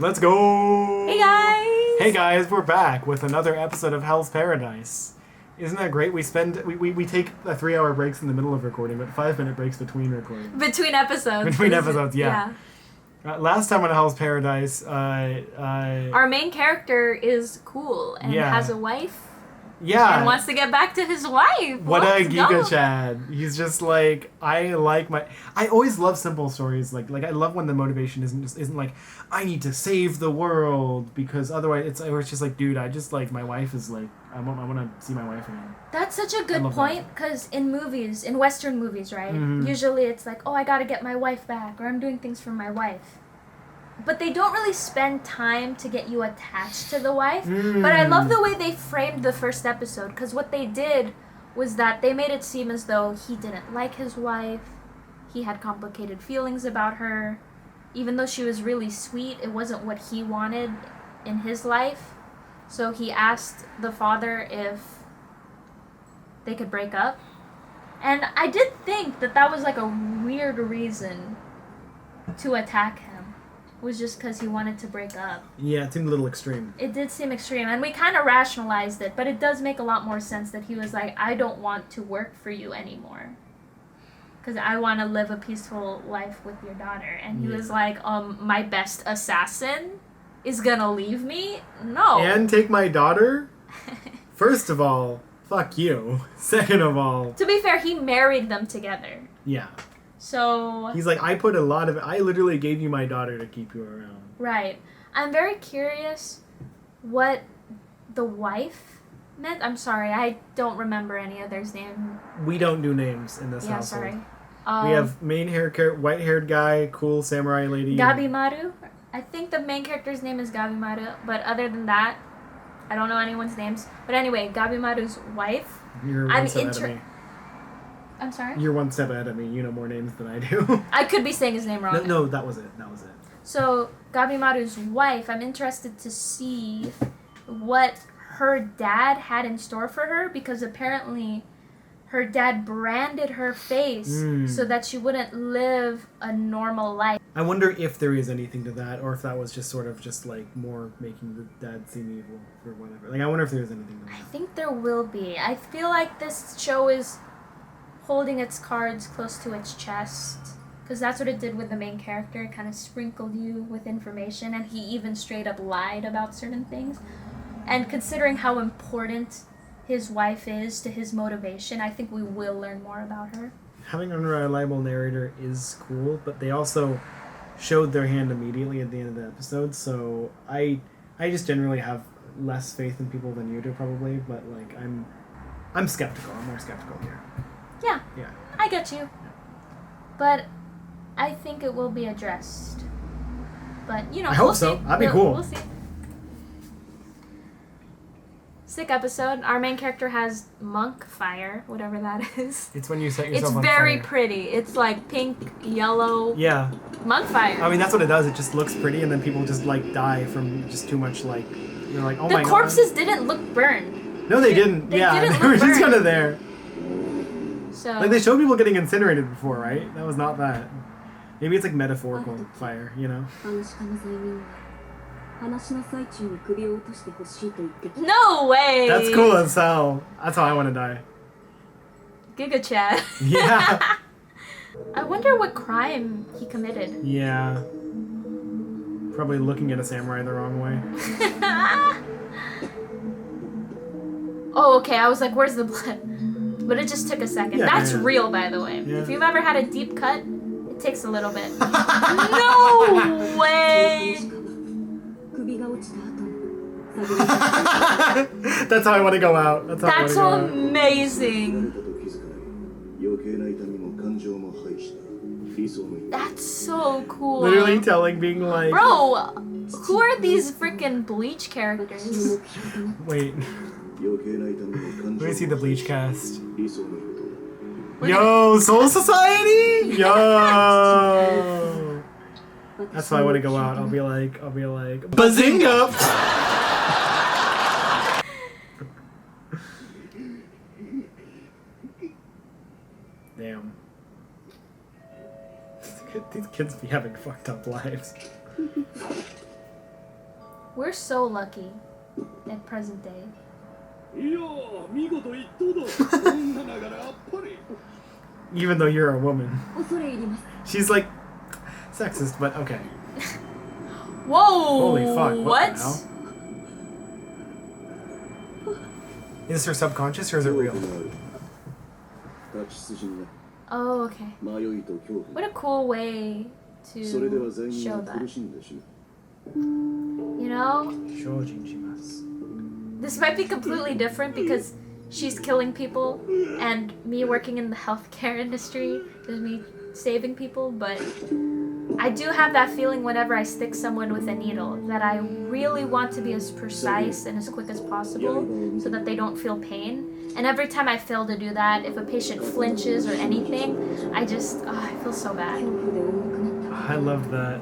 Let's go! Hey guys! Hey guys, we're back with another episode of Hell's Paradise. Isn't that great? We take 3-hour breaks in the middle of recording, but 5-minute breaks between recording. Between episodes. Between episodes, yeah. Last time on Hell's Paradise, our main character is cool and has a wife. Yeah. And wants to get back to his wife. What a Giga Chad. He's just like, I always love simple stories. Like I love when the motivation isn't like, I need to save the world, because otherwise it's just like, dude, I just like, my wife is like, I want to see my wife again. That's such a good point, because in movies, in Western movies, right? Mm-hmm. Usually it's like, oh, I gotta get my wife back, or I'm doing things for my wife. But they don't really spend time to get you attached to the wife. But I love the way they framed the first episode, because what they did was that they made it seem as though he didn't like his wife, he had complicated feelings about her. Even though she was really sweet, it wasn't what he wanted in his life. So he asked the father if they could break up. And I did think that was like a weird reason to attack him. Was just because he wanted to break up. Yeah, it seemed a little extreme. It did seem extreme, and we kind of rationalized it, but it does make a lot more sense that he was like, I don't want to work for you anymore, because I want to live a peaceful life with your daughter. And he was like, my best assassin is gonna leave me? No. And take my daughter? First of all, fuck you. Second of all... To be fair, he married them together. Yeah. So... He's like, I literally gave you my daughter to keep you around. Right. I'm very curious what the wife meant. I'm sorry, I don't remember any other's name. We don't do names in this household. Sorry. We have main white-haired guy, cool samurai lady. Gabimaru. I think the main character's name is Gabimaru, but other than that, I don't know anyone's names. But anyway, Gabimaru's wife. You're one step ahead of me. I'm sorry? You're one step ahead of me. You know more names than I do. I could be saying his name wrong. No, that was it. So, Gabimaru's wife, I'm interested to see what her dad had in store for her, because apparently her dad branded her face so that she wouldn't live a normal life. I wonder if there is anything to that, or if that was just sort of just like more making the dad seem evil or whatever. Like, I wonder if there's anything to that. I think there will be. I feel like this show is holding its cards close to its chest, because that's what it did with the main character. It kind of sprinkled you with information, and he even straight up lied about certain things. And considering how important his wife is to his motivation, I think we will learn more about her. Having an unreliable narrator is cool, but they also showed their hand immediately at the end of the episode, so I just generally have less faith in people than you do, probably, but like I'm skeptical. I'm more skeptical here. Yeah, I get you. Yeah. But I think it will be addressed. But, I hope so. That'd be cool. We'll see. Sick episode. Our main character has monk fire, whatever that is. It's when you set yourself on fire. It's very pretty. It's like pink, yellow. Yeah. Monk fire. I mean, that's what it does. It just looks pretty, and then people just like die from just too much like. You're like, oh my god. The corpses didn't look burned. No, they didn't. They were just kind of there. So, like, they showed people getting incinerated before, right? That was not that. Maybe it's like metaphorical fire, you know? No way! That's cool as hell. That's how I want to die. Giga Chad. Yeah. I wonder what crime he committed. Yeah. Probably looking at a samurai the wrong way. Oh, okay. I was like, where's the blood? But it just took a second. Yeah, That's real, by the way. Yeah. If you've ever had a deep cut, it takes a little bit. No way! That's how I want to go out. That's amazing. That's so cool. Literally being like... Bro, who are these freaking Bleach characters? Wait. Let me see the Bleach cast. Look Yo, Soul Society? Yo! That's why I want to go out. I'll be like, Bazinga! Damn. These kids be having fucked up lives. We're so lucky at present day. Even though you're a woman. She's like sexist, but okay. Whoa! Holy fuck, what? What? The hell? Is this her subconscious or is it real? Oh, okay. What a cool way to show that. You know, this might be completely different because she's killing people and me working in the healthcare industry is me saving people, but I do have that feeling whenever I stick someone with a needle that I really want to be as precise and as quick as possible so that they don't feel pain. And every time I fail to do that, if a patient flinches or anything, I just, I feel so bad. I love that.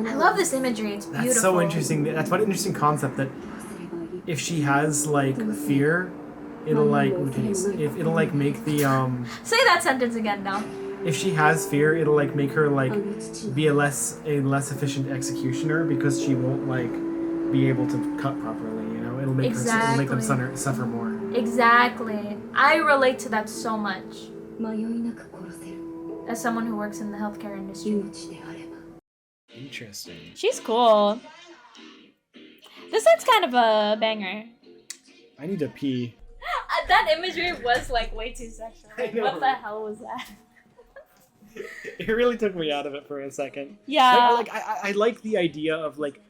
I love this imagery, it's beautiful. That's so interesting. That's what an interesting concept that if she has like fear, it'll like it'll like make the Say that sentence again now. if she has fear, it'll like make her like be a less efficient executioner because she won't like be able to cut properly. You know, it'll make it'll make them suffer more. Exactly. I relate to that so much. As someone who works in the healthcare industry. Interesting. She's cool. This one's kind of a banger. I need to pee. That imagery was like way too sexual. Like, what the hell was that? It really took me out of it for a second. Yeah. I like the idea of like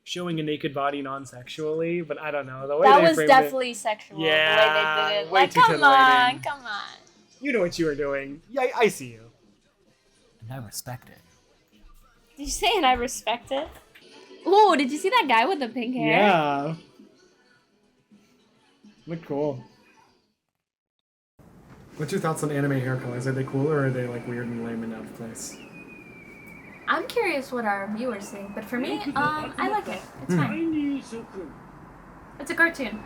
showing a naked body non-sexually, but I don't know the way that they was framed definitely sexual. Yeah, the way they did it. way Like, too come on. it. You know what you were doing. Yeah, I see you. And I respect it. Did you say and I respect it? Ooh, did you see that guy with the pink hair? Yeah. Look cool. What's your thoughts on anime hair colors? Are they cool or are they like weird and lame and out of place? I'm curious what our viewers think, but for me, I like it. It's fine. It's a cartoon.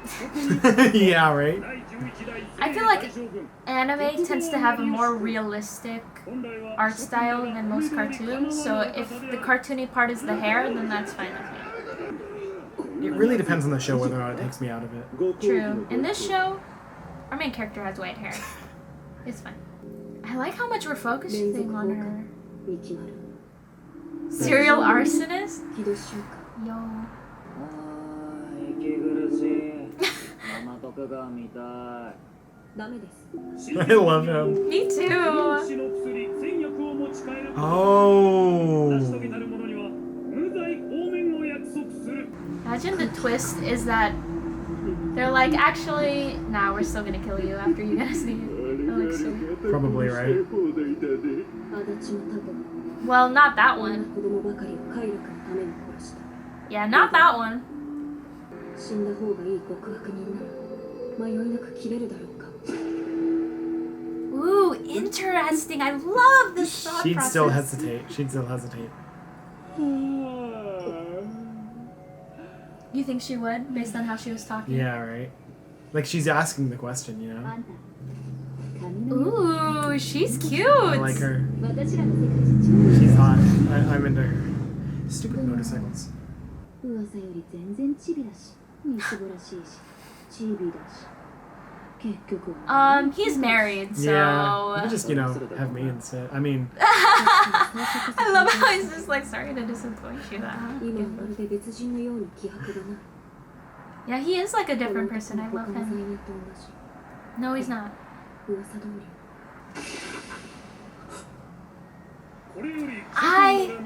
Yeah, right? I feel like anime tends to have a more realistic art style than most cartoons, so if the cartoony part is the hair, then that's fine with me. It really depends on the show whether or not it takes me out of it. True. In this show, our main character has white hair. It's fine. I like how much we're focusing on her. Serial arsonist? Yo. I love him. Me too. Oh. Imagine the twist is that they're like, actually, nah, we're still gonna kill you after you guys see elixir. Probably right. Well, not that one. Yeah, not that one. Ooh, interesting. I love this thought She'd process. still hesitate. She'd still hesitate. You think she would, based on how she was talking? Yeah, right. Like she's asking the question, you know? Ooh, she's cute. I like her. She's hot. I'm into her. Stupid motorcycles. He's married, so... Yeah, you could just, you know, have me instead. I mean... I love how he's just like, sorry to disappoint you. Yeah, he is like a different person. I love him. No, he's not. I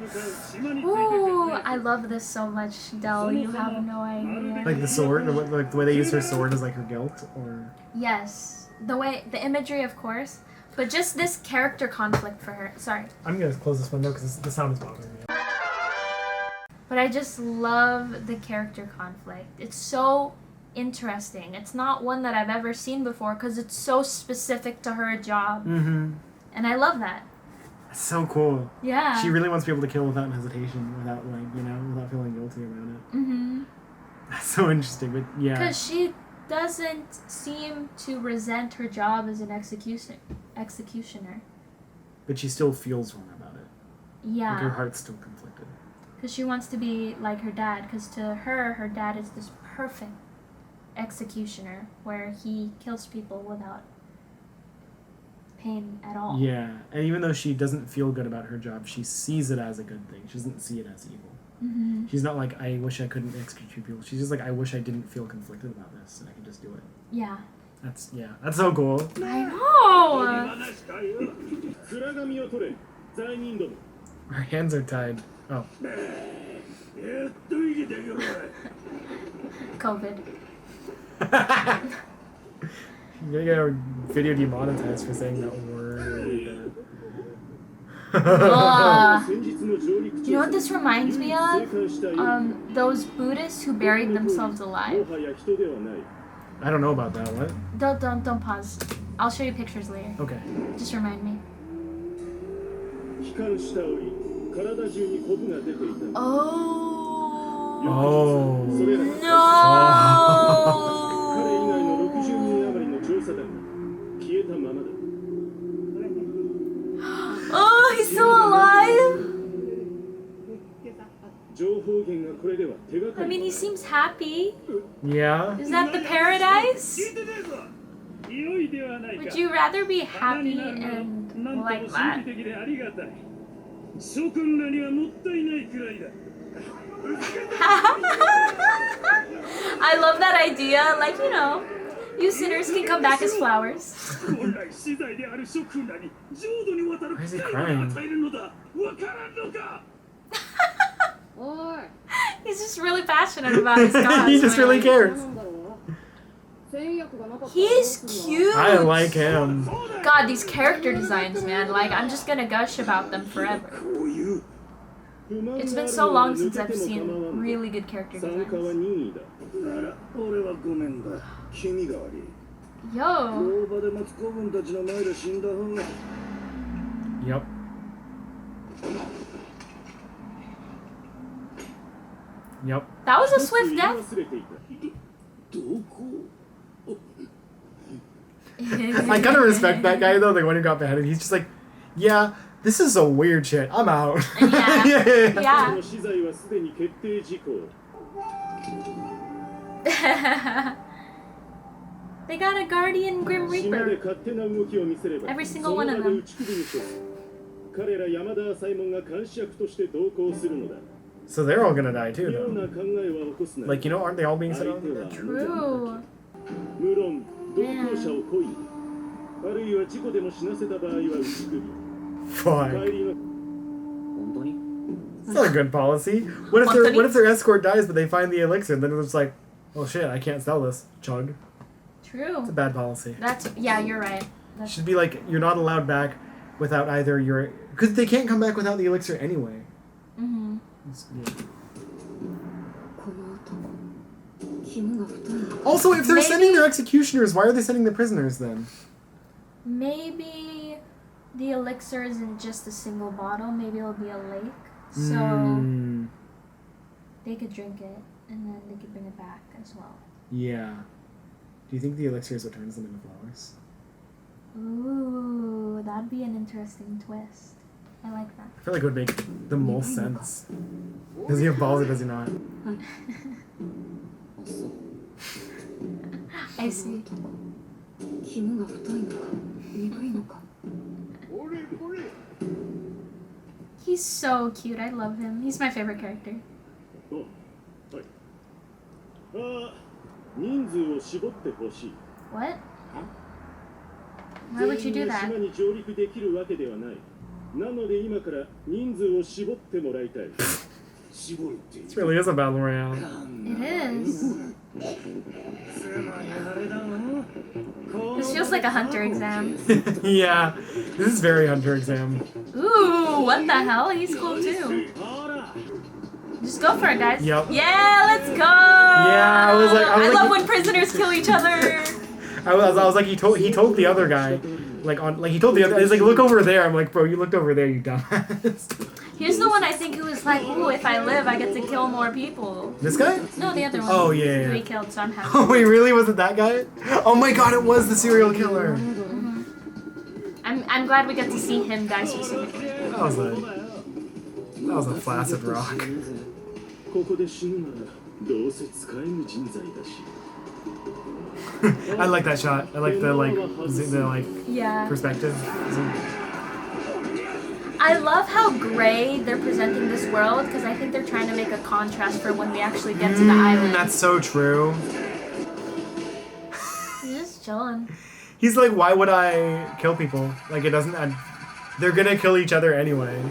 love this so much, Del. You have no idea. Like the sword, or like the way they use her sword is like her guilt, or... Yes. The imagery, of course, but just this character conflict for her. Sorry. I'm gonna close this window because the sound is bothering me. But I just love the character conflict. It's so interesting. It's not one that I've ever seen before because it's so specific to her job. Mm-hmm. And I love that. It's so cool. Yeah. She really wants people to kill without hesitation, without like, you know, without feeling guilty about it. Mm-hmm. That's so interesting, but yeah. Because she doesn't seem to resent her job as an executioner. But she still feels wrong about it. Yeah. Like her heart's still conflicted. Because she wants to be like her dad. Because to her dad is this perfect executioner where he kills people without pain at all. Yeah, and even though she doesn't feel good about her job, she sees it as a good thing. She doesn't see it as evil. Mm-hmm. She's not like, I wish I couldn't execute people. She's just like, I wish I didn't feel conflicted about this and I could just do it. Yeah. That's so cool. I know! Her hands are tied. Oh. COVID. You're gonna get our video demonetized for saying that word. Ugh. You know what this reminds me of? Those Buddhists who buried themselves alive. I don't know about that. What? Don't pause. I'll show you pictures later. Okay. Just remind me. Oh. Oh. No. Oh, he's still alive? I mean, he seems happy. Yeah. Is that the paradise? Would you rather be happy and like that? I love that idea. Like, you know, you sinners can come back as flowers. Why is he crying? He's just really passionate about his cause. He just really cares. He's cute. I like him. God, these character designs, man. Like, I'm just gonna gush about them forever. It's been so long since I've seen really good character designs. Yo. Yep. Yep. That was a swift death. I kind of respect that guy though, the one who got beheaded. He's just like, yeah, this is a weird shit. I'm out. Yeah. Yeah. They got a Guardian Grim Reaper. Every single one of them. So they're all gonna die too, though. Like, you know, aren't they all being set on? True. Man. Fuck. It's not a good policy. What if their escort dies but they find the elixir and then it's like, oh shit, I can't sell this. Chug. True. It's a bad policy. Yeah, you're right. It should be like, you're not allowed back without either your... Because they can't come back without the elixir anyway. Mm-hmm. Also, if they're sending their executioners, why are they sending the prisoners then? Maybe the elixir isn't just a single bottle. Maybe it'll be a lake. So they could drink it and then they could bring it back as well. Yeah. Do you think the elixir is what turns them into flowers? Ooh, that'd be an interesting twist. I like that. I feel like it would make the most sense. Does he have balls or does he not? I see. He's so cute. I love him. He's my favorite character. What? Why would you do that? This really is a battle royale. It is. This feels like a hunter exam. Yeah, this is very hunter exam. Ooh, what the hell? He's cool too. Just go for it, guys. Yep. Yeah, let's go. Yeah, I love when prisoners kill each other. I was like, he told the other guy, he told the other. He's like, look over there. I'm like, bro, you looked over there, you dumbass. Here's the one I think who was like, ooh, if I live, I get to kill more people. This guy? No, the other one. Oh yeah. Who he killed, so I'm happy. Oh wait, really? Was it that guy? Oh my god, it was the serial killer. I'm glad we got to see him die specifically. That was it. That was a flaccid rock. I like that shot. I like the Yeah. perspective. I love how gray they're presenting this world because I think they're trying to make a contrast for when we actually get to the island. That's so true. He's just chilling. He's like, why would I kill people? Like, it doesn't. They're gonna kill each other anyway,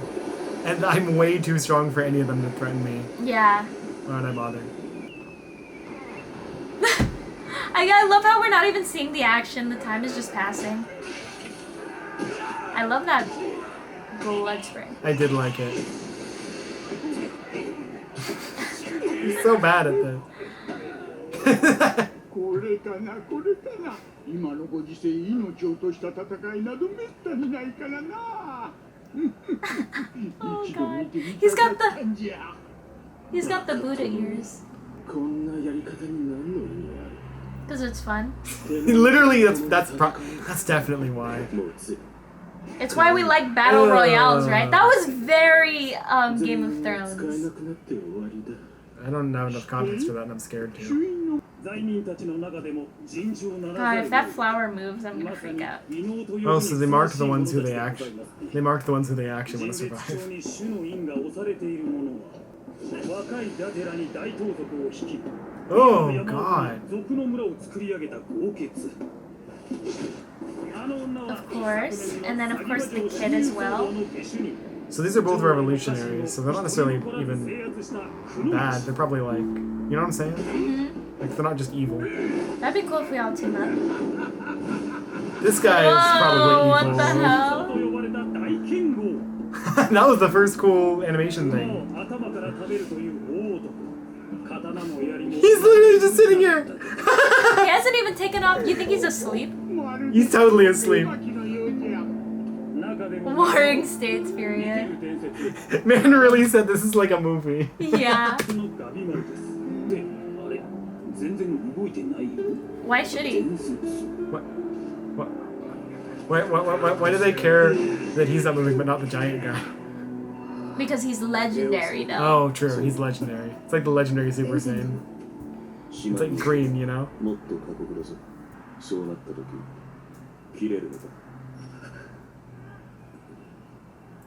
and I'm way too strong for any of them to threaten me. Yeah. Why would I bother? I love how we're not even seeing the action. The time is just passing. I love that blood spray. I did like it. He's so bad at this. Oh god. He's got the Buddha ears. Because it's fun. Literally, that's definitely why. It's why we like battle royales, right? That was very Game of Thrones. I don't have enough context for that, and I'm scared too. God, if that flower moves, I'm gonna freak out. Oh, so they marked the ones who they actually want to survive. Oh god. Of course. And then of course the kid as well. So these are both revolutionaries, so they're not necessarily even bad. They're probably like, you know what I'm saying? Mm-hmm. Like, they're not just evil. That'd be cool if we all team up. This guy is probably evil. What the hell? That was the first cool animation thing. He's literally just sitting here. He hasn't even taken off. You think he's asleep? He's totally asleep. Warring States period. Man really said this is like a movie. Yeah. Why should he? Why do they care that he's not moving but not the giant guy? Because he's legendary, though. Oh, true. He's legendary. It's like the legendary Super Saiyan. It's like green, you know?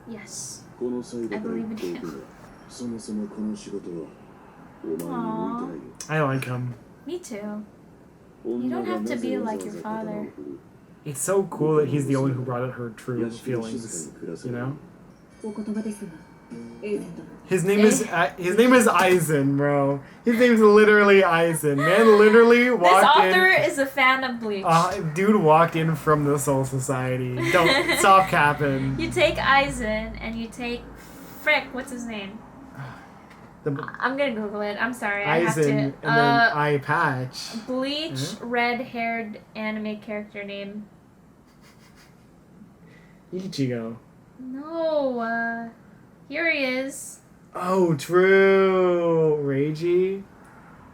Yes. I believe in him. Aww. I like him. Me too. You don't have to be like your father. It's so cool that he's the only who brought out her true feelings, you know? His name is Aizen, bro. His name's literally Aizen. Man literally walked in. This author is a fan of Bleach. Dude walked in from the Soul Society. Don't stop capping. You take Aizen and you take Frick. What's his name? I'm gonna Google it. I'm sorry. I have to. Aizen and then Eye Patch. Bleach, red-haired anime character name. Ichigo. No. Here he is. Oh, true. Reiji?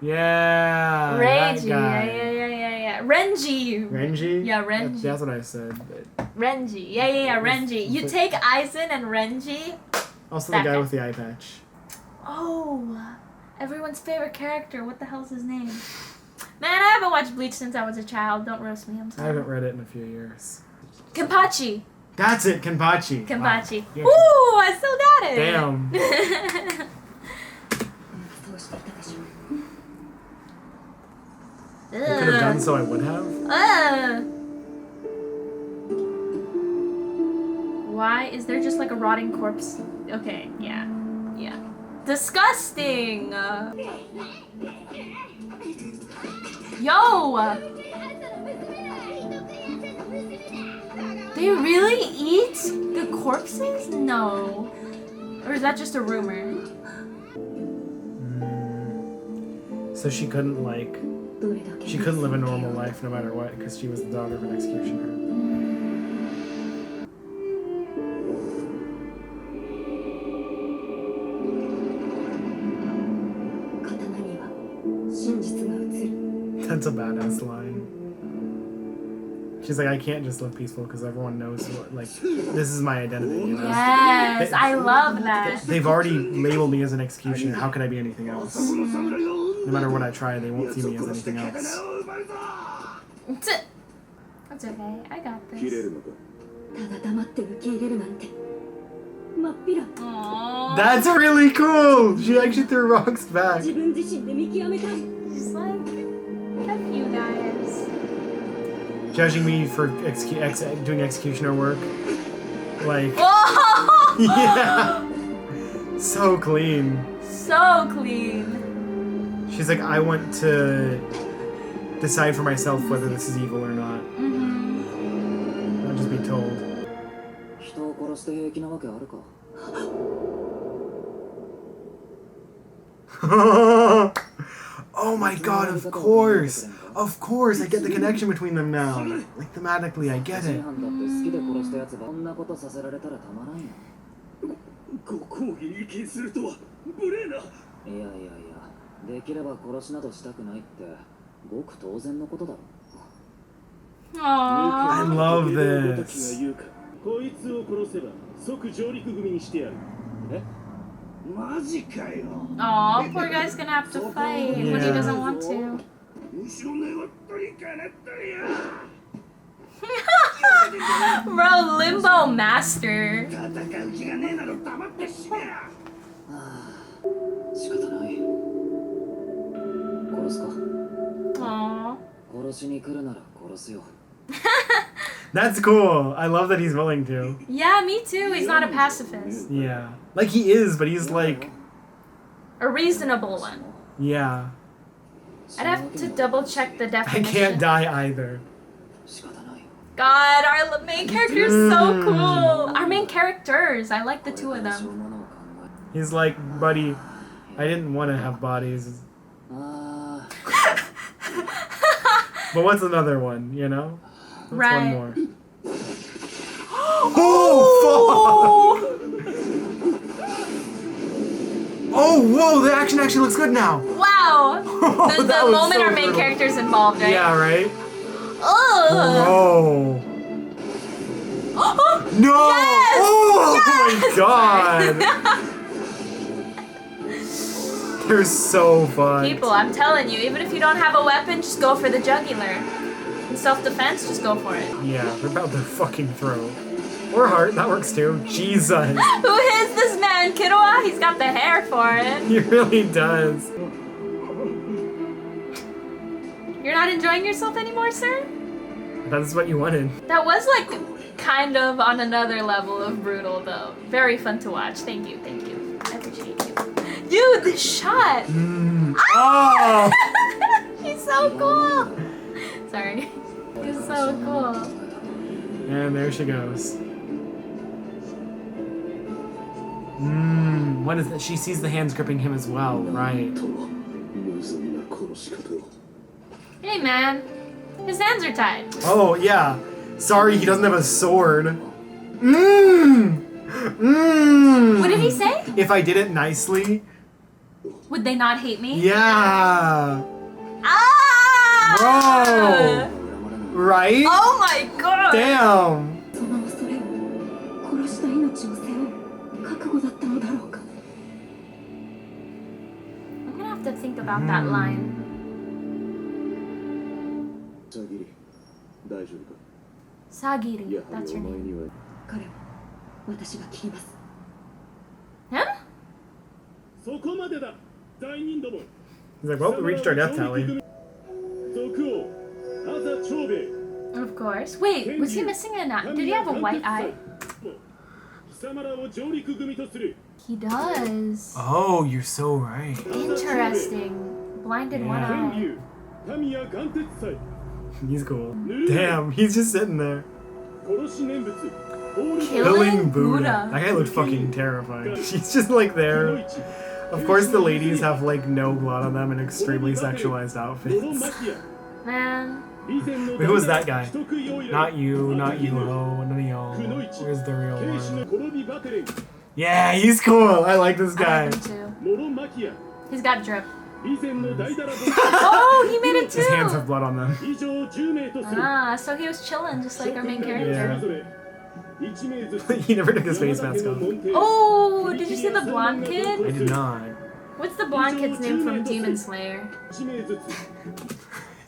Yeah. Reiji. That guy. Yeah. Renji. Renji? Yeah, Renji. That's what I said. But... Renji. Yeah. Renji. You take Aizen and Renji. Also the guy with the eye patch. Oh. Everyone's favorite character. What the hell's his name? Man, I haven't watched Bleach since I was a child. Don't roast me. I'm sorry. I haven't read it in a few years. Kenpachi. That's it, Kenpachi. Kenpachi. Wow. Ooh, I still got it. Damn. I could have done so I would have. Why is there just like a rotting corpse? Okay, yeah. Disgusting. Yo. They really eat the corpses? No. Or is that just a rumor? So she couldn't live a normal life no matter what because she was the daughter of an executioner. That's a badass line. She She's like, I can't just live peaceful because everyone knows, what, like, this is my identity, you know? Yes, I love that. They've already labeled me as an executioner. How could I be anything else? No matter what I try, they won't see me as anything else. That's okay. I got this. Aww. That's really cool! She actually threw rocks back. She's like, F you guys. Judging me for doing executioner work. Like, Whoa! yeah. So clean. So clean. She's like, I want to decide for myself whether this is evil or not. Mm-hmm. Not just be told. Oh my god, of course! Of course, I get the connection between them now. Like, thematically, I get it. I Aww. love this. Aw, poor guy's gonna have to fight when he Yeah. doesn't want to. Bro, Limbo Master. Aww. That's cool. I love that he's willing to. Yeah, me too. He's not a pacifist. Yeah. Like, he is, but he's like, A reasonable one. yeah. I'd have to double check the I definition. can't die either. God, our main character is so cool. Our main characters. I like the two of them. He's like, buddy, I didn't want to have bodies. But what's another one, you know? What's Right. one more? Oh, fuck! Oh, whoa, the action actually looks good now. Wow. The That was moment so our main brutal. character's involved, right? Yeah, right? Ugh. Whoa. No! Yes! Oh Yes! my god! They're so fun. People, I'm telling you, even if you don't have a weapon, just go for the jugular. In self-defense, just go for it. Yeah, they're about their fucking throat. Or heart, that works too. Jesus. Who is this man, Kidwa? He's got the hair for it. He really does. You're not enjoying yourself anymore, sir? That's what you wanted. That was like kind of on another level of brutal, though. Very fun to watch. Thank you, thank you. I appreciate you. Dude, this shot! Oh! He's so cool! Sorry. He's so cool. And there she goes. What is that? She sees the hands gripping him as well, right? Hey, man. His hands are tied. Oh, yeah. Sorry, he doesn't have a sword. What did he say? If I did it nicely. Would they not hate me? Yeah. Ah! Bro. Right? Oh my god! Damn. I'm gonna have to think about that line. Sagiri, that's her name. Him? He's like, well, we reached our death tally. Of course. Wait, was he missing an eye? Did he have a white eye? He does. Oh, you're so right. Interesting. Blinded one eye. He's cool. Damn, he's just sitting there. Killing Buddha. That guy looked fucking terrifying. She's just like there. Of course the ladies have like no blood on them and extremely sexualized outfits. Man. Wait, who was that guy? Not you, not you, ho, none of y'all. Where's the real one? Yeah, he's cool. I like this I guy. like him too. He's got drip. Oh, he made it too! His hands have blood on them. Ah, so he was chilling just like our main character. He never took his face mask off. Oh, did you see the blonde I kid? did not. What's the blonde kid's name from Demon Slayer?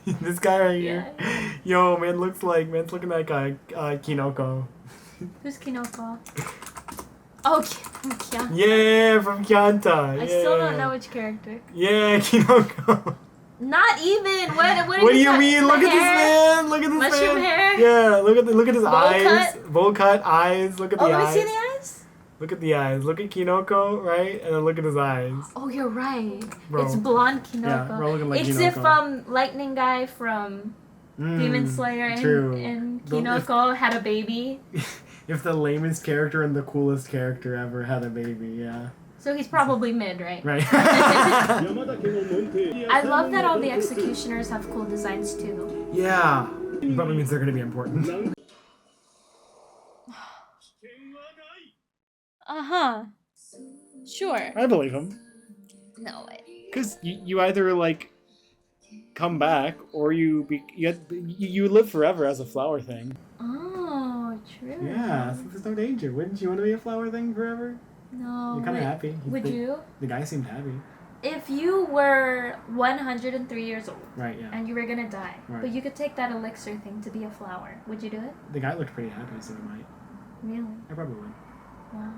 This guy right here. Yo, man's looking like Kinoko. Who's Kinoko? Oh, Kyan. Yeah, from Kyanta. I still don't know which character. Yeah, Kinoko. Not even. What do you mean? Look at this man. Look at this Mushroom man. hair. Yeah, look at his Bowl eyes. cut. Bowl cut eyes. Look at the eyes. Oh, let me see the eyes. Look at the eyes. Look at Kinoko, right? And then look at his eyes. Oh, you're right. Bro. It's blonde Kinoko. Yeah, bro, looking like it's Kinoko. if Lightning guy from Demon Slayer and Don't- Kinoko had a baby. If the lamest character and the coolest character ever had a baby, yeah. So he's probably mid, right? Right. I love that all the executioners have cool designs too. Yeah. Probably means they're going to be important. Uh-huh. Sure. I believe him. No way. Because you either, like, come back, or you live forever as a flower thing. Oh, true. Yeah, so there's no danger. Wouldn't you want to be a flower thing forever? No. You're kind of happy. Would you? The guy seemed happy. If you were 103 years old Right, yeah. and you were gonna die, Right. but you could take that elixir thing to be a flower, would you do it? The guy looked pretty happy, so I might. Really? I probably would. Wow.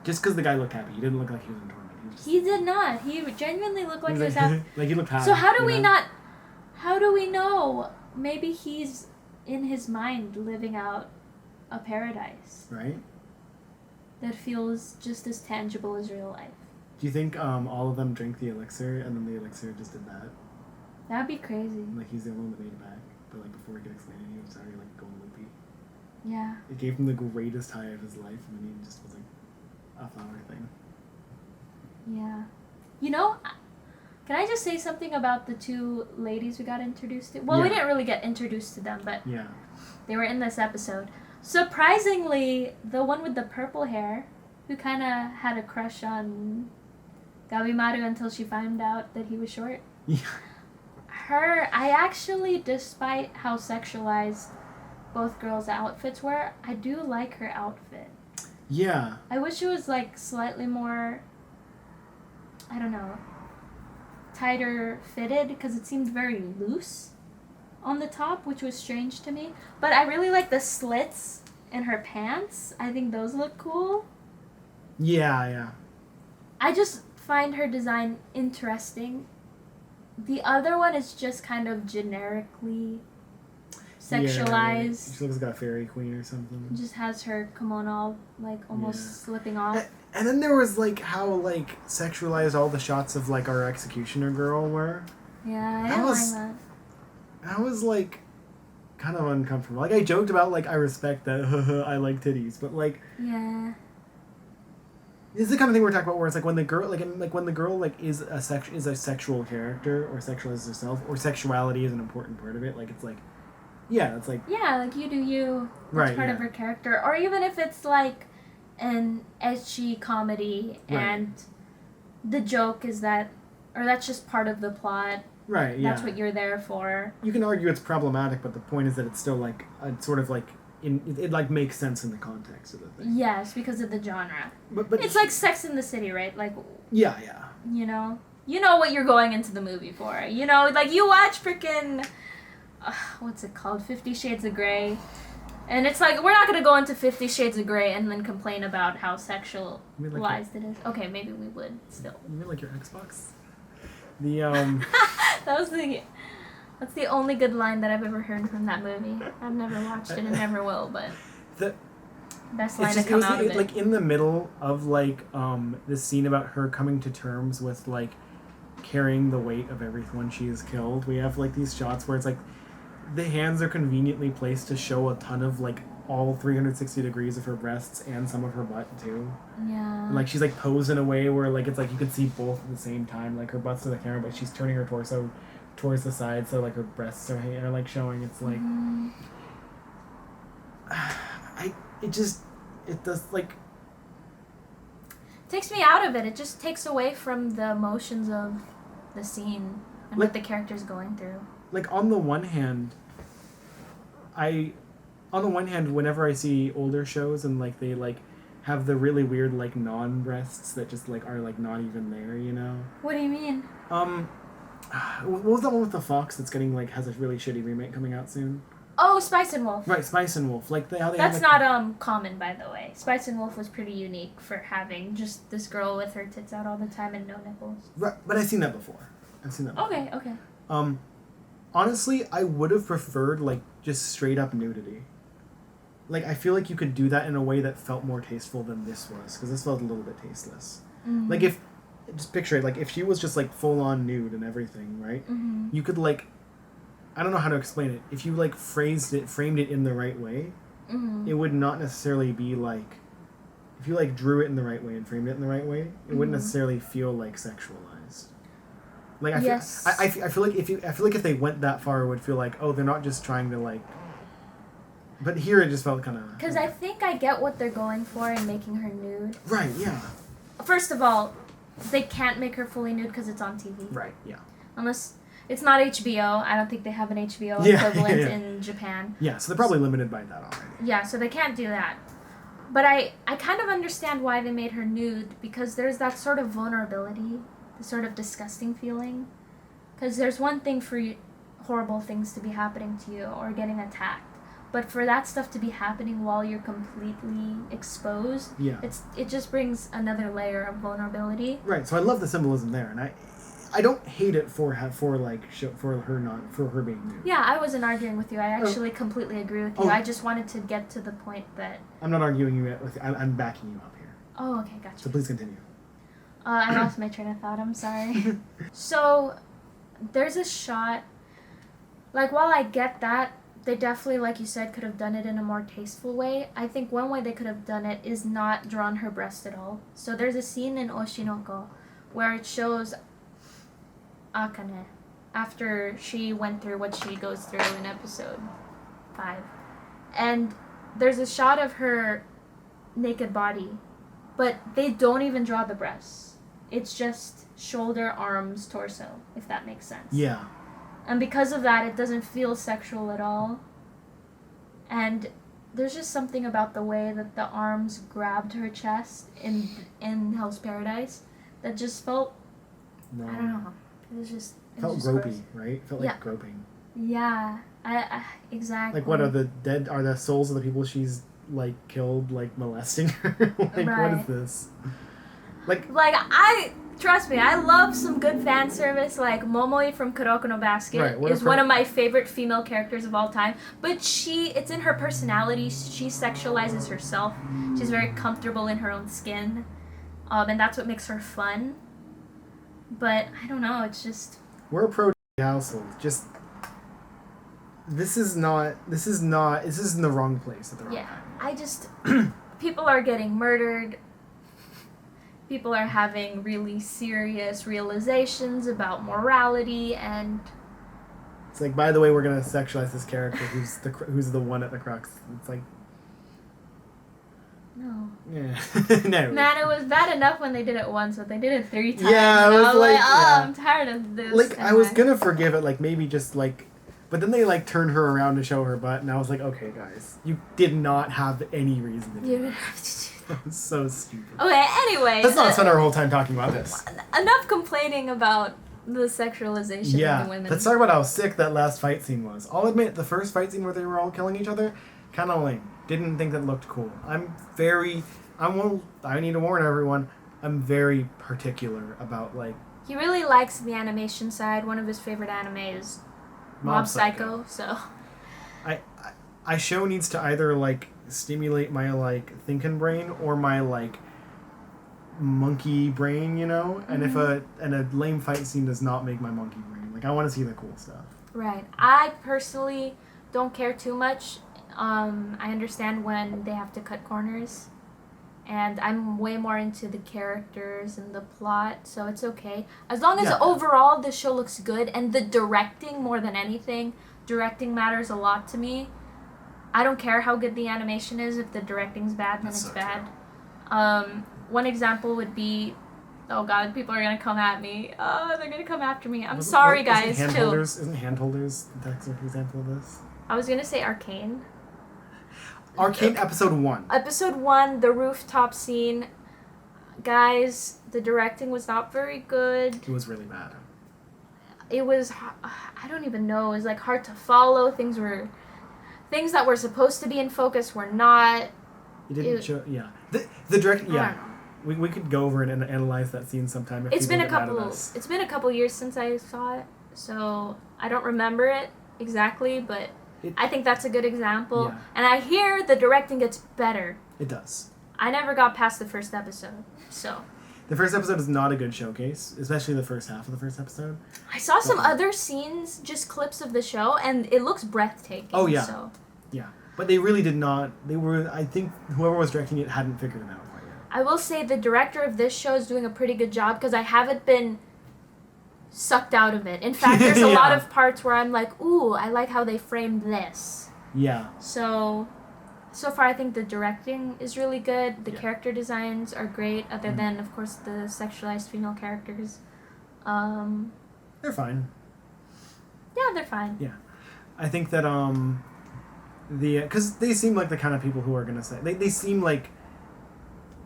Just because the guy looked happy. He didn't look like he was in torment. He did not. He genuinely looked like he was happy. Like he looked happy. So how do you we know? not? How do we know? Maybe he's in his mind living out a paradise Right? that feels just as tangible as real life. Do you think all of them drank the elixir and then the elixir just did that? That'd be crazy. Like he's the only one that made it back, but like before he could explain it, he was already like going loopy. Yeah. It gave him the greatest high of his life, and then he just was like a flower thing. Yeah. You know, can I just say something about the two ladies we got introduced to? Well, we Yeah. didn't really get introduced to them, but Yeah. they were in this episode. Surprisingly, the one with the purple hair, who kind of had a crush on Gabimaru until she found out that he was short. Yeah. I actually, despite how sexualized both girls' outfits were, I do like her outfit. Yeah. I wish it was like slightly more, I don't know, tighter fitted, because it seemed very loose on the top, which was strange to me. But I really like the slits in her pants. I think those look cool. Yeah, yeah. I just find her design interesting. The other one is just kind of generically sexualized. Yeah, she looks like a fairy queen or something. Just has her kimono like almost slipping off. And then there was like how like sexualized all the shots of like our executioner girl were. Yeah, I That don't was- like that. I was like kind of uncomfortable. Like I joked about like I respect that I like titties, but like Yeah. this is the kind of thing we're talking about where it's like when the girl when the girl like is a sexual character or sexualizes herself or sexuality is an important part of it. Like it's like yeah, it's like Yeah, like you do you. That's Right, part of yeah. her character. Or even if it's like an edgy comedy Right. and the joke is that, or that's just part of the plot. right, yeah. That's what you're there for. You can argue it's problematic, but the point is that it's still like a sort of like it like makes sense in the context of the thing. Yes, because of the genre. But It's like Sex in the City, right? Like, yeah, yeah. you know what you're going into the movie for. You know, like you watch freaking, what's it called? 50 Shades of Grey. And it's like, we're not going to go into 50 Shades of Grey and then complain about how sexualized it is. Okay, maybe we would still. You mean like your Xbox? The That's the only good line that I've ever heard from that movie. I've never watched it and never will, but the best line it's to just come out of it. like in the middle of like this scene about her coming to terms with like carrying the weight of everyone she has killed. We have like these shots where it's like the hands are conveniently placed to show a ton of like all 360 degrees of her breasts and some of her butt too. Yeah. And, like she's like posed in a way where like it's like you can see both at the same time. Like her butt's to the camera, but she's turning her torso towards the side, so like her breasts are like showing. It's like it does like takes me out of it. It just takes away from the emotions of the scene and Like- what the character's going through. Like, on the one hand, whenever I see older shows and, like, they, like, have the really weird, like, non-breasts that just, like, are, like, not even there, you know? What do you mean? What was that one with the fox that's getting, like, has a really shitty remake coming out soon? Oh, Spice and Wolf. Right, Spice and Wolf. Like, how they That's have, like, not common, by the way. Spice and Wolf was pretty unique for having just this girl with her tits out all the time and no nipples. Right, but I've seen that before. Okay, okay. Honestly, I would have preferred, like, just straight up nudity. Like, I feel like you could do that in a way that felt more tasteful than this was, because this felt a little bit tasteless. Mm-hmm. Like, just picture it, like, if she was just, like, full-on nude and everything, right? Mm-hmm. You could, like, I don't know how to explain it. If you, like, framed it in the right way, Mm-hmm. it would not necessarily be, like, if you, like, drew it in the right way and framed it in the right way, it wouldn't necessarily feel, like, sexualized. Like, Yes. I feel like if they went that far, it would feel like, oh, they're not just trying to, like... But here it just felt kind of... Because I think I get what they're going for in making her nude. Right, yeah. First of all, they can't make her fully nude because it's on TV. Right, yeah. Unless it's not HBO. I don't think they have an HBO Yeah, equivalent yeah. in Japan. Yeah, so they're probably limited by that already. Yeah, so they can't do that. But I kind of understand why they made her nude, because there's that sort of vulnerability, the sort of disgusting feeling. Because there's one thing for horrible things to be happening to you or getting attacked. But for that stuff to be happening while you're completely exposed, Yeah. it just brings another layer of vulnerability. Right, so I love the symbolism there, and I don't hate it for her being nude. Yeah, I wasn't arguing with you. I actually completely agree with you. Oh. I just wanted to get to the point that... I'm not arguing you with you. I'm backing you up here. Oh, okay, gotcha. So please continue. I lost my train of thought. I'm sorry. So, there's a shot... Like, while I get that, they definitely, like you said, could have done it in a more tasteful way. I think one way they could have done it is not drawn her breast at all. So there's a scene in Oshinoko where it shows Akane after she went through what she goes through in episode 5. And there's a shot of her naked body, but they don't even draw the breasts. It's just shoulder, arms, torso, if that makes sense. Yeah. And because of that, it doesn't feel sexual at all. And there's just something about the way that the arms grabbed her chest in Hell's Paradise that just felt... Wrong. I don't know. It was just... Felt just gropey, gross. right? Felt like groping. Yeah. I exactly. Like, what are the souls of the people she's, like, killed, like, molesting her? Like, what Right. is this? Like, Trust me, I love some good fan service. Like, Momoi from Kuroko no Basket Right, is one of my favorite female characters of all time. But it's in her personality. She sexualizes herself. She's very comfortable in her own skin. And that's what makes her fun. But, I don't know, it's just... we're a pro household. Just... This is in the wrong place at the wrong time. I just... people are getting murdered. People are having really serious realizations about morality, and... It's like, by the way, we're gonna sexualize this character who's the one at the crux. It's like... No. Yeah. No. Man, it was bad enough when they did it once, but they did it 3 times. Yeah, and it was I was like, like, yeah. I'm tired of this. Like, I was gonna forgive it, like, maybe just, like... But then they, like, turned her around to show her butt, and I was like, okay, guys. You did not have any reason to do You that. didn't have to do that. That was so stupid. Okay, anyway. Let's not spend our whole time talking about this. Enough complaining about the sexualization of Yeah, the women. let's talk about how sick that last fight scene was. I'll admit, the first fight scene where they were all killing each other, kind of lame. Didn't think that looked cool. I need to warn everyone, I'm very particular about, like... He really likes the animation side. One of his favorite anime is Mob Psycho, so... I show needs to either, like, stimulate my, like, thinking brain or my, like, monkey brain, you know? And if a lame fight scene does not make my monkey brain. Like, I want to see the cool stuff. Right. I personally don't care too much. I understand when they have to cut corners. And I'm way more into the characters and the plot, so it's okay. As long as overall the show looks good, and the directing, more than anything, directing matters a lot to me. I don't care how good the animation is. If the directing's bad, then it's bad. One example would be Oh god, people are gonna come at me. Oh, they're gonna come after me. I'm sorry, guys. Chill. Isn't Handholders the excellent example of this? I was gonna say Arcane. Arcane episode 1. Episode 1, the rooftop scene. Guys, the directing was not very good. It was really bad. It was, I don't even know. It was like hard to follow. Things that were supposed to be in focus were not. You didn't show. Yeah. The direct. Yeah. We could go over it and analyze that scene sometime. If It's been get mad at us. It's been a couple years since I saw it, so I don't remember it exactly, but I think that's a good example. Yeah. And I hear the directing gets better. It does. I never got past the first episode, so. The first episode is not a good showcase, especially the first half of the first episode. I saw some other scenes, just clips of the show, and it looks breathtaking. Oh yeah. So. Yeah, but they really did not. They were. I think whoever was directing it hadn't figured it out quite yet. I will say the director of this show is doing a pretty good job because I haven't been sucked out of it. In fact, there's a lot of parts where I'm like, ooh, I like how they framed this. Yeah. So far I think the directing is really good. The character designs are great, other than, of course, the sexualized female characters. They're fine. Yeah, they're fine. Yeah. I think that, because they seem like the kind of people who are going to say, they seem like,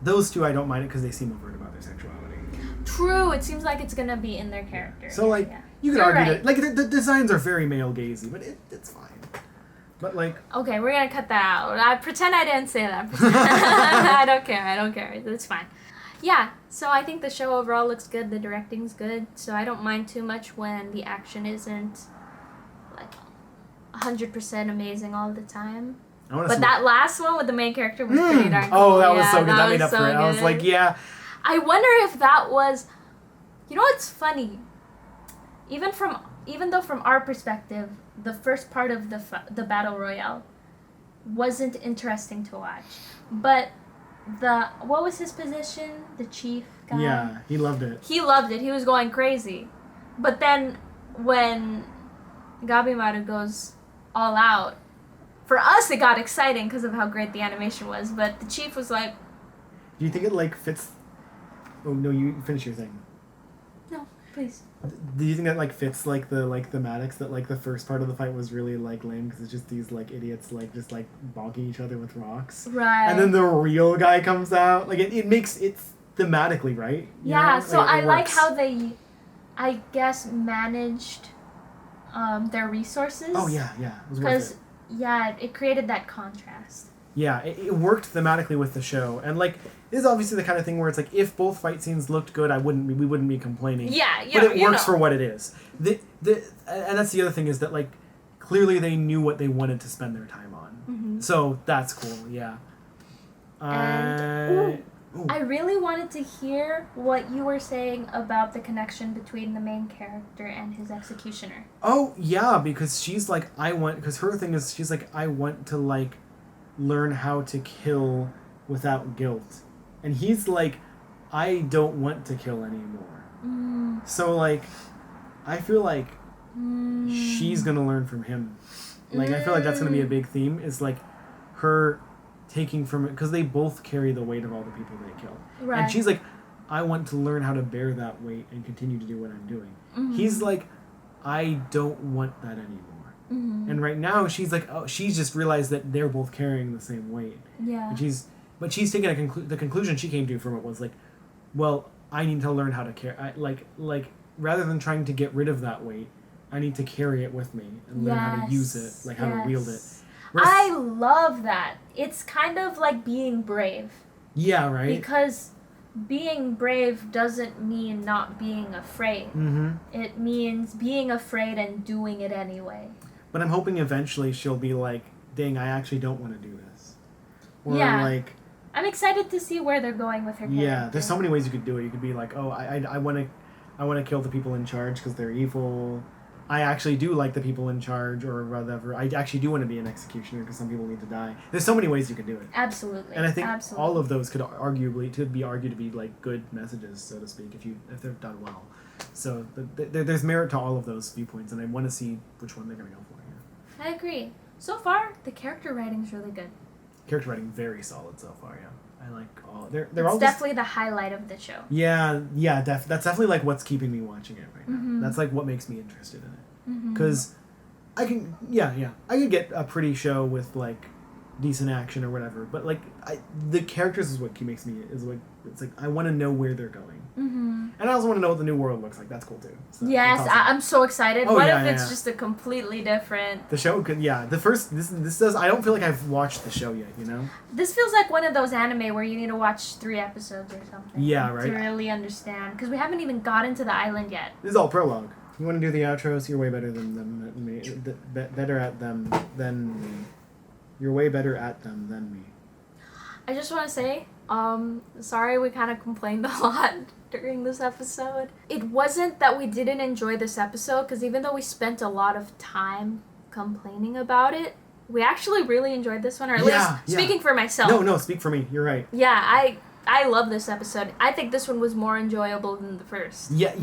those two I don't mind it because they seem overt about their sexuality. True, it seems like it's going to be in their character. So, like, you could argue that, like, the designs are very male-gazy, but it's fine. But, like... Okay, we're gonna cut that out. I pretend I didn't say that. I don't care. It's fine. Yeah, so I think the show overall looks good. The directing's good. So I don't mind too much when the action isn't, like, 100% amazing all the time. But that last one with the main character was pretty darn cool. Oh, that was so good. That made up for it. I was like, yeah. I wonder if that was... You know what's funny? Even though from our perspective, the first part of the Battle Royale wasn't interesting to watch. But what was his position? The chief guy? Yeah, he loved it. He loved it. He was going crazy. But then when Gabimaru goes all out, for us it got exciting because of how great the animation was. But the chief was like... Do you think it, like, fits... Oh, no, you finish your thing. No, please. Do you think that, like, fits, like, the thematics that, like, the first part of the fight was really, like, lame because it's just these, like, idiots, like, just, like, bonking each other with rocks? Right. And then the real guy comes out. Like, it makes it thematically, right? Yeah, know? so like, I like how they, I guess, managed their resources. Oh, yeah. It was worth Because, it. yeah, it created that contrast. Yeah, it worked thematically with the show. And, like, this is obviously the kind of thing where it's like, if both fight scenes looked good, we wouldn't be complaining. Yeah, but it works for what it is. And that's the other thing is that, like, clearly they knew what they wanted to spend their time on. Mm-hmm. So that's cool, yeah. And, I really wanted to hear what you were saying about the connection between the main character and his executioner. Oh, yeah, because she's like, because her thing is, she's like, I want to, like, learn how to kill without guilt. And he's like, I don't want to kill anymore. So, like, I feel like she's gonna learn from him. Like, I feel like that's gonna be a big theme, is, like, her taking from it, because they both carry the weight of all the people they kill. Right. And she's like, I want to learn how to bear that weight and continue to do what I'm doing. He's like, I don't want that anymore. And right now, she's like, oh, she's just realized that they're both carrying the same weight. Yeah. And she's taking the conclusion she came to from it was like, well, I need to learn how to carry. Like rather than trying to get rid of that weight, I need to carry it with me and learn how to use it, like how to wield it. I love that. It's kind of like being brave. Yeah, right? Because being brave doesn't mean not being afraid. It means being afraid and doing it anyway. But I'm hoping eventually she'll be like, dang, I actually don't want to do this. Or like... I'm excited to see where they're going with her character. Yeah, there's so many ways you could do it. You could be like, oh, I want to kill the people in charge because they're evil. I actually do like the people in charge or whatever. I actually do want to be an executioner because some people need to die. There's so many ways you could do it. Absolutely. And I think all of those could be argued to be like good messages, so to speak, if they're done well. So there's merit to all of those viewpoints, and I want to see which one they're going to go for here. I agree. So far, the character writing's really good. Character writing very solid so far, yeah. I like all. They're all It's definitely the highlight of the show. Yeah, that's definitely like what's keeping me watching it right now. That's like what makes me interested in it. Because I can, I could get a pretty show with like decent action or whatever, but like the characters is what makes me it's like I want to know where they're going, and I also want to know what the new world looks like. That's cool too. So yes, awesome. I'm so excited. Oh, what yeah, if it's yeah. just a completely different? The show could, the first this does. I don't feel like I've watched the show yet. You know. This feels like one of those anime where you need to watch 3 episodes or something. Yeah, right. To really understand, because we haven't even gotten to the island yet. This is all prologue. You want to do the outros? You're way better than me. Better at them than me. You're way better at them than me. I just want to say, sorry we kind of complained a lot during this episode. It wasn't that we didn't enjoy this episode, because even though we spent a lot of time complaining about it, we actually really enjoyed this one, or at least speaking for myself. No, speak for me. You're right. Yeah, I love this episode. I think this one was more enjoyable than the first. Yeah,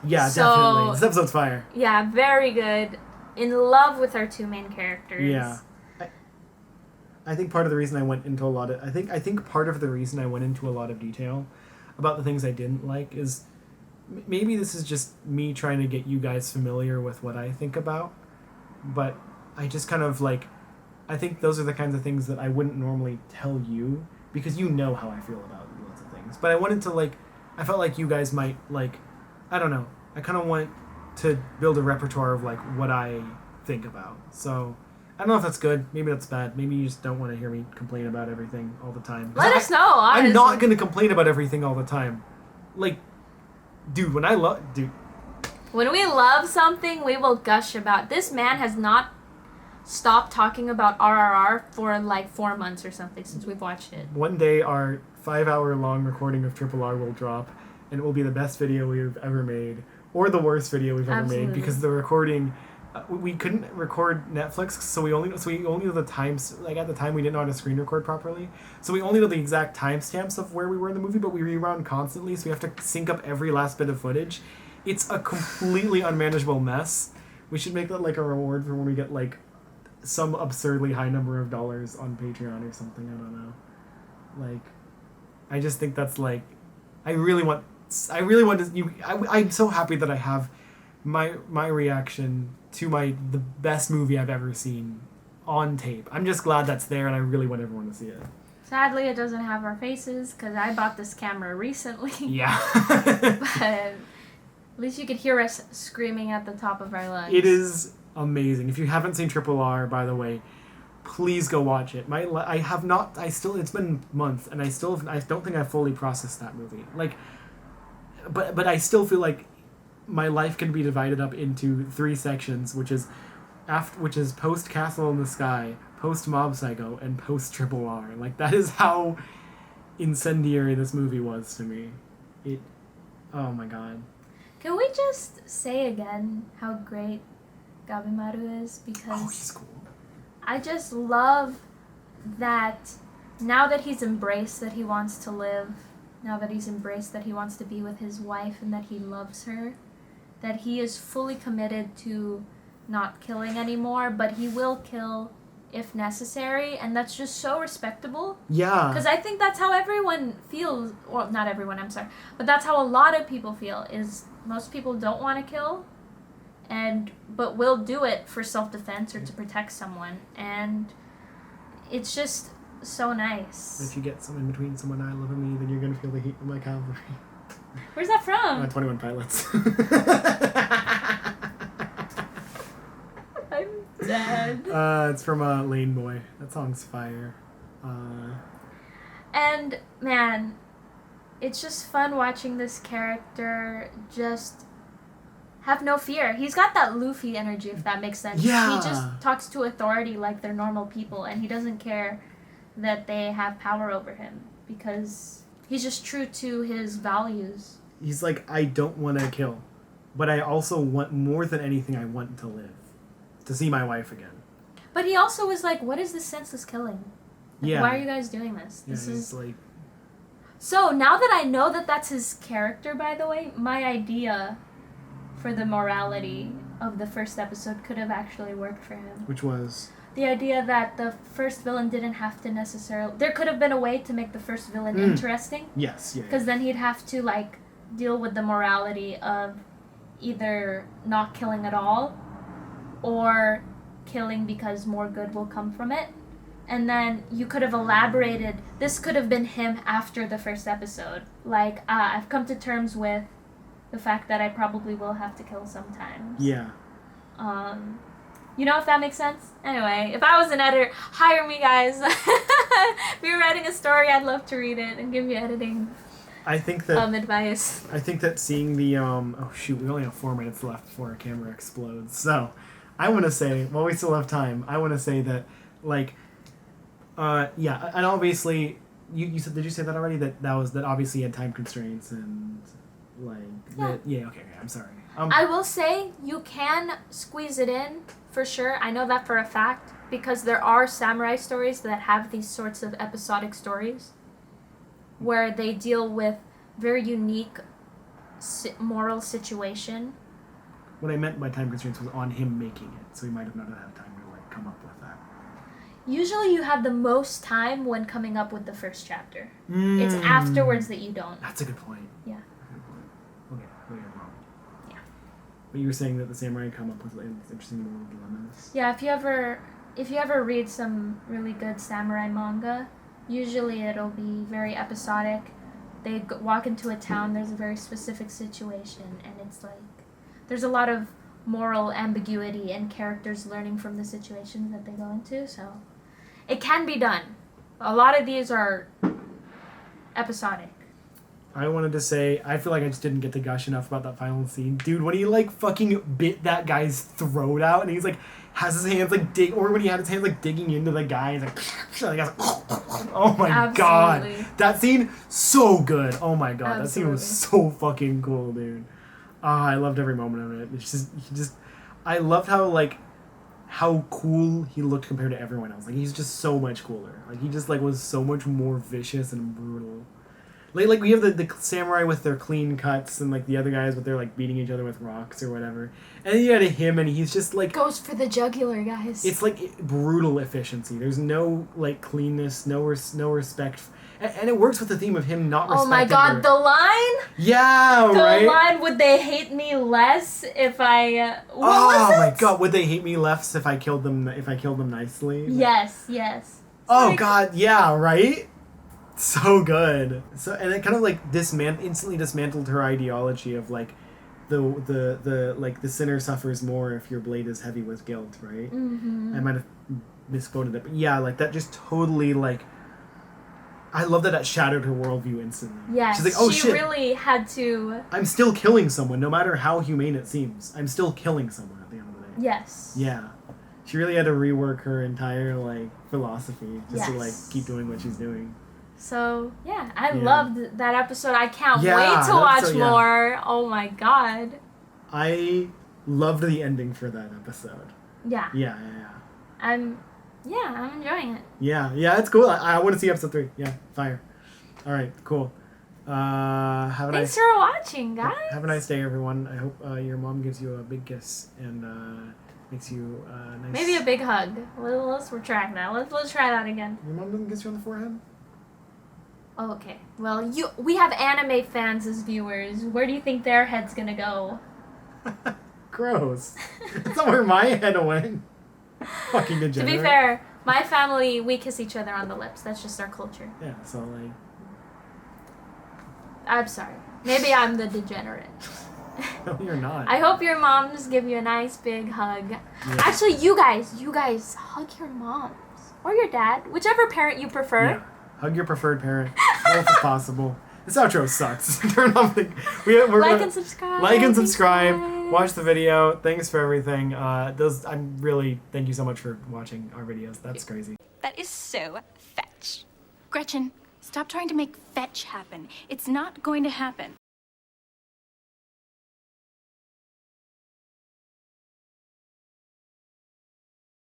definitely. This episode's fire. Yeah, very good. In love with our 2 main characters. Yeah. I think part of the reason I went into a lot of... I think part of the reason I went into a lot of detail about the things I didn't like is... Maybe this is just me trying to get you guys familiar with what I think about. But I just kind of like... I think those are the kinds of things that I wouldn't normally tell you, because you know how I feel about lots of things. But I wanted to like... I felt like you guys might like... I don't know. I kind of want to build a repertoire of like what I think about. So... I don't know if that's good. Maybe that's bad. Maybe you just don't want to hear me complain about everything all the time. Let us know, honestly. I'm not going to complain about everything all the time. Like, dude, when we love something, we will gush about. This man has not stopped talking about RRR for like 4 months or something since we've watched it. One day our 5-hour-long recording of Triple R will drop, and it will be the best video we've ever made, or the worst video we've ever made, because the recording... we couldn't record Netflix, so we only know the times. Like at the time, we didn't know how to screen record properly, so we only know the exact timestamps of where we were in the movie. But we rewound constantly, so we have to sync up every last bit of footage. It's a completely unmanageable mess. We should make that like a reward for when we get like some absurdly high number of dollars on Patreon or something. I don't know. Like, I just think that's like, I really want to. I'm so happy that I have my reaction to the best movie I've ever seen on tape. I'm just glad that's there, and I really want everyone to see it. Sadly, it doesn't have our faces, because I bought this camera recently. Yeah. But at least you could hear us screaming at the top of our lungs. It is amazing. If you haven't seen Triple R, by the way, please go watch it. It's been months, and I don't think I've fully processed that movie. Like, but I still feel like my life can be divided up into 3 sections, which is post Castle in the Sky, post Mob Psycho, and post Triple R. Like, that is how incendiary this movie was to me. Oh my god. Can we just say again how great Gabimaru is? Because he's cool. I just love that now that he's embraced that he wants to live, now that he's embraced that he wants to be with his wife and that he loves her, that he is fully committed to not killing anymore, but he will kill if necessary, and that's just so respectable. Yeah. Because I think that's how everyone feels, well, not everyone, I'm sorry, but that's how a lot of people feel, is most people don't want to kill, but will do it for self-defense or to protect someone, and it's just so nice. If you get someone between someone I love and me, then you're going to feel the heat of my cavalry. Where's that from? 21 Pilots. I'm dead. It's from Lane Boy. That song's fire. And, man, it's just fun watching this character just have no fear. He's got that Luffy energy, if that makes sense. Yeah. He just talks to authority like they're normal people, and he doesn't care that they have power over him, because he's just true to his values. He's like, I don't want to kill, but I also want, more than anything, I want to live. To see my wife again. But he also was like, what is this senseless killing? Like, yeah. why are you guys doing this? This is like... So, now that I know that that's his character, by the way, my idea for the morality of the first episode could have actually worked for him. Which was? the idea that the first villain didn't have to necessarily... There could have been a way to make the first villain interesting. Yes, yeah. Because then he'd have to, like, deal with the morality of either not killing at all or killing because more good will come from it. And then you could have elaborated... This could have been him after the first episode. Like, I've come to terms with the fact that I probably will have to kill sometimes. Yeah. You know, if that makes sense? Anyway, if I was an editor, hire me, guys. If you're writing a story, I'd love to read it and give you editing I think that advice. I think that seeing the oh shoot, we only have 4 minutes left before our camera explodes. So, I want to say, while we still have time, I want to say that, like, yeah, and obviously, you said, did you say that already? That obviously had time constraints and like okay, I'm sorry. I will say you can squeeze it in for sure. I know that for a fact because there are samurai stories that have these sorts of episodic stories where they deal with very unique moral situation. What I meant by time constraints was on him making it, so he might have not had time to like come up with that. Usually you have the most time when coming up with the first chapter. It's afterwards that you don't. That's a good point. Yeah. Okay, you're wrong. Yeah. But you were saying that the samurai come up with interesting moral dilemmas. Yeah, if you ever read some really good samurai manga, usually it'll be very episodic. They walk into a town, there's a very specific situation, and it's like there's a lot of moral ambiguity and characters learning from the situations that they go into, so it can be done. A lot of these are episodic. I wanted to say, I feel like I just didn't get to gush enough about that final scene. Dude, when he, like, fucking bit that guy's throat out, and he's, like, has his hands, like, or when he had his hands, like, digging into the guy, he's like, oh my Absolutely. God. That scene, so good. Oh my God. Absolutely. That scene was so fucking cool, dude. I loved every moment of it. It's just, I loved how, like, how cool he looked compared to everyone else. Like, he's just so much cooler. Like, he just, like, was so much more vicious and brutal. Like we have the samurai with their clean cuts and like the other guys with their like beating each other with rocks or whatever. And then you had him and he's just like... Goes for the jugular, guys. It's like brutal efficiency. There's no like cleanness, no respect. And it works with the theme of him not respecting Oh my God, the line? Yeah, right? The line, would they hate me less if I... what was it? My God, would they hate me less if I killed them nicely? Yes. Oh like, God, yeah, right? So good. So and it kind of like instantly dismantled her ideology of like the like the sinner suffers more if your blade is heavy with guilt, right? Mm-hmm. I might have misquoted it, but yeah, like that just totally like I love that shattered her worldview instantly. Yes, she's like, oh she shit, really had to. I'm still killing someone, no matter how humane it seems. I'm still killing someone at the end of the day. Yes. Yeah. She really had to rework her entire like philosophy just to Yes. like keep doing what she's doing. So, yeah, I loved that episode. I can't Yeah, wait to watch episode, yeah. more. Oh my God. I loved the ending for that episode. Yeah. Yeah. I'm enjoying it. Yeah, it's cool. I want to see episode 3. Yeah, fire. All right, cool. Thanks for watching, guys. Have a nice day, everyone. I hope your mom gives you a big kiss and makes you nice. Maybe a big hug. Let's retract that. Let's try that again. Your mom doesn't kiss you on the forehead? Oh, okay. Well, we have anime fans as viewers. Where do you think their head's gonna go? Gross. That's not where my head went. Fucking degenerate. To be fair, my family, we kiss each other on the lips. That's just our culture. Yeah, so like... I'm sorry. Maybe I'm the degenerate. No, you're not. I hope your moms give you a nice big hug. Yeah. Actually, you guys hug your moms. Or your dad. Whichever parent you prefer. Yeah. Hug your preferred parent. Both if possible. This outro sucks. Turn off the... Like and subscribe. Like and subscribe. Watch the video. Thanks for everything. Thank you so much for watching our videos. That's crazy. That is so fetch. Gretchen, stop trying to make fetch happen. It's not going to happen.